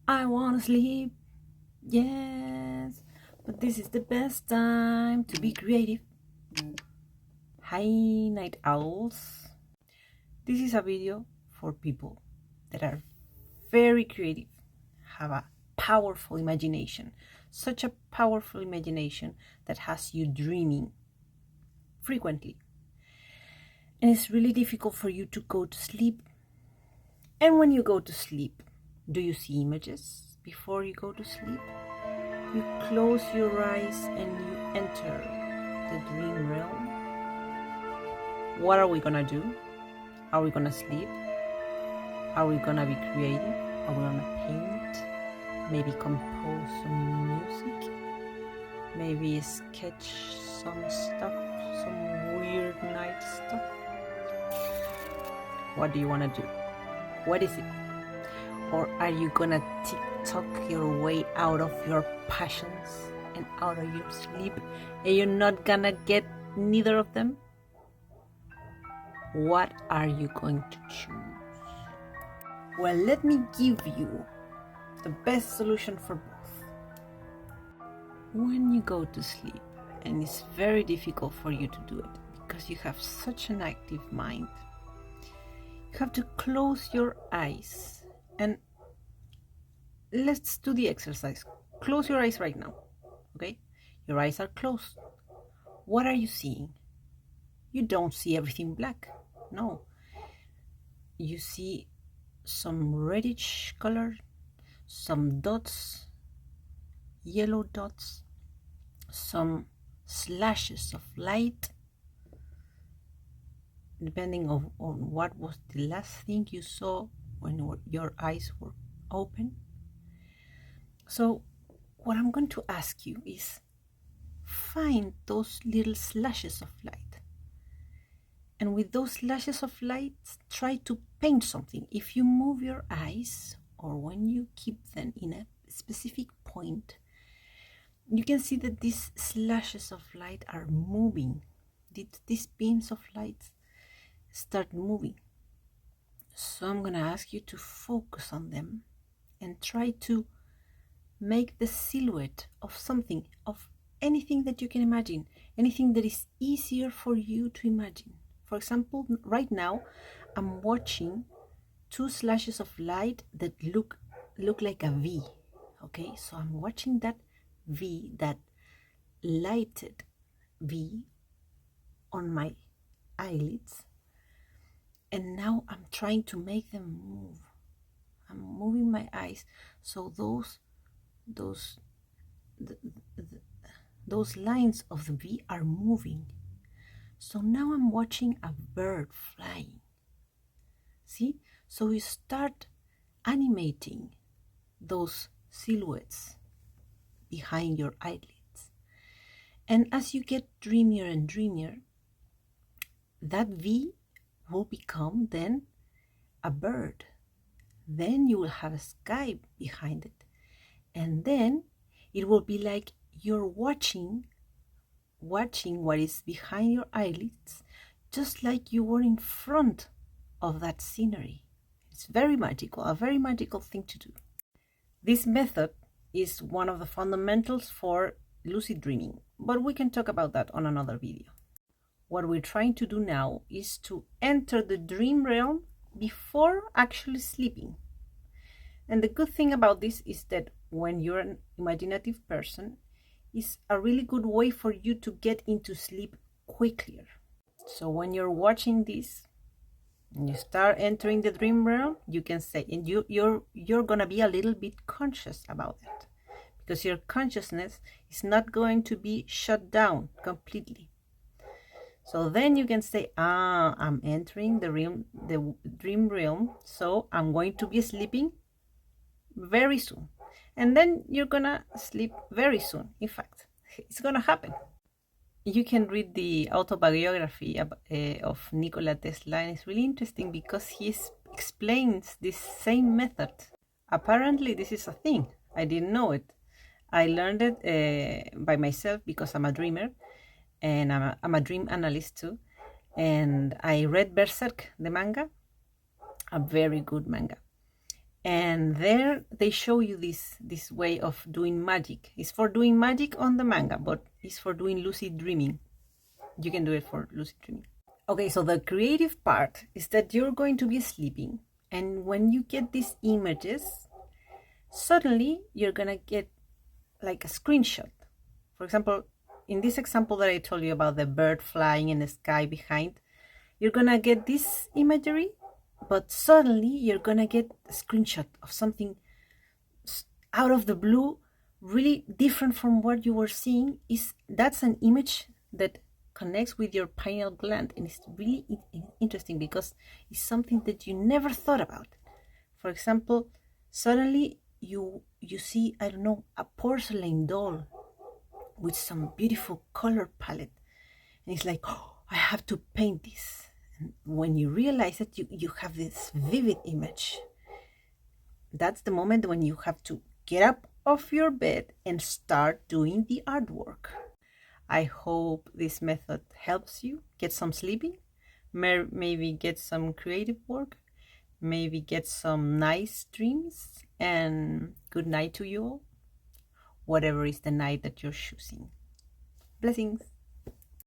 I wanna sleep, yes, but this is the best time to be creative. Hi, night owls. This is a video for people that are very creative, have a powerful imagination, such a powerful imagination that has you dreaming frequently. And it's really difficult for you to go to sleep. And when you go to sleep, do you see images before you go to sleep? You close your eyes and you enter the dream realm. What are we gonna do? Are we gonna sleep? Are we gonna be creative? Are we gonna paint? Maybe compose some music? Maybe sketch some stuff, some weird night stuff? What do you wanna do? What is it? Or are you gonna TikTok your way out of your passions and out of your sleep, and you're not gonna get neither of them? What are you going to choose? Well, let me give you the best solution for both. When you go to sleep, and it's very difficult for you to do it because you have such an active mind, you have to close your eyes. And let's do the exercise. Close your eyes right now, okay? Your eyes are closed. What are you seeing? You don't see everything black, no. You see some reddish color, some dots, yellow dots, some slashes of light, depending on what was the last thing you saw when your eyes were open. So what I'm going to ask you is find those little slashes of light. And with those flashes of light, try to paint something. If you move your eyes, or when you keep them in a specific point, you can see that these slashes of light are moving. These beams of light start moving. So I'm going to ask you to focus on them and try to make the silhouette of something, of anything that you can imagine, anything that is easier for you to imagine. For example, right now, I'm watching two slashes of light that look like a V. Okay, so I'm watching that V, that lighted V on my eyelids. And now I'm trying to make them move. I'm moving my eyes so those lines of the V are moving. So now I'm watching a bird flying. See? So you start animating those silhouettes behind your eyelids. And as you get dreamier and dreamier, that V will become then a bird. Then you will have a sky behind it. And then it will be like you're watching what is behind your eyelids, just like you were in front of that scenery. It's very magical, a very magical thing to do. This method is one of the fundamentals for lucid dreaming, but we can talk about that on another video. What we're trying to do now is to enter the dream realm before actually sleeping. And the good thing about this is that when you're an imaginative person, it's a really good way for you to get into sleep quicker. So when you're watching this and you start entering the dream realm, you can say, and you're gonna be a little bit conscious about it, because your consciousness is not going to be shut down completely. So then you can say, I'm entering the dream realm, so I'm going to be sleeping very soon. And then you're gonna sleep very soon. In fact, it's gonna happen. You can read the autobiography of Nikola Tesla, and it's really interesting because he explains this same method. Apparently, this is a thing. I didn't know it. I learned it by myself because I'm a dreamer, and I'm a dream analyst too. And I read Berserk, the manga, a very good manga. And there they show you this way of doing magic. It's for doing magic on the manga, but it's for doing lucid dreaming. You can do it for lucid dreaming. Okay, so the creative part is that you're going to be sleeping, and when you get these images, suddenly you're gonna get like a screenshot. For example, in this example that I told you about the bird flying in the sky behind, you're gonna get this imagery, but suddenly you're gonna get a screenshot of something out of the blue, really different from what you were seeing. That's an image that connects with your pineal gland, and it's really interesting because it's something that you never thought about. For example, suddenly you see, I don't know, a porcelain doll with some beautiful color palette, and it's like, oh, I have to paint this. And when you realize that you have this vivid image, that's the moment when you have to get up off your bed and start doing the artwork. I hope this method helps you get some sleeping, maybe get some creative work, maybe get some nice dreams, and good night to you all, whatever is the night that you're choosing. Blessings.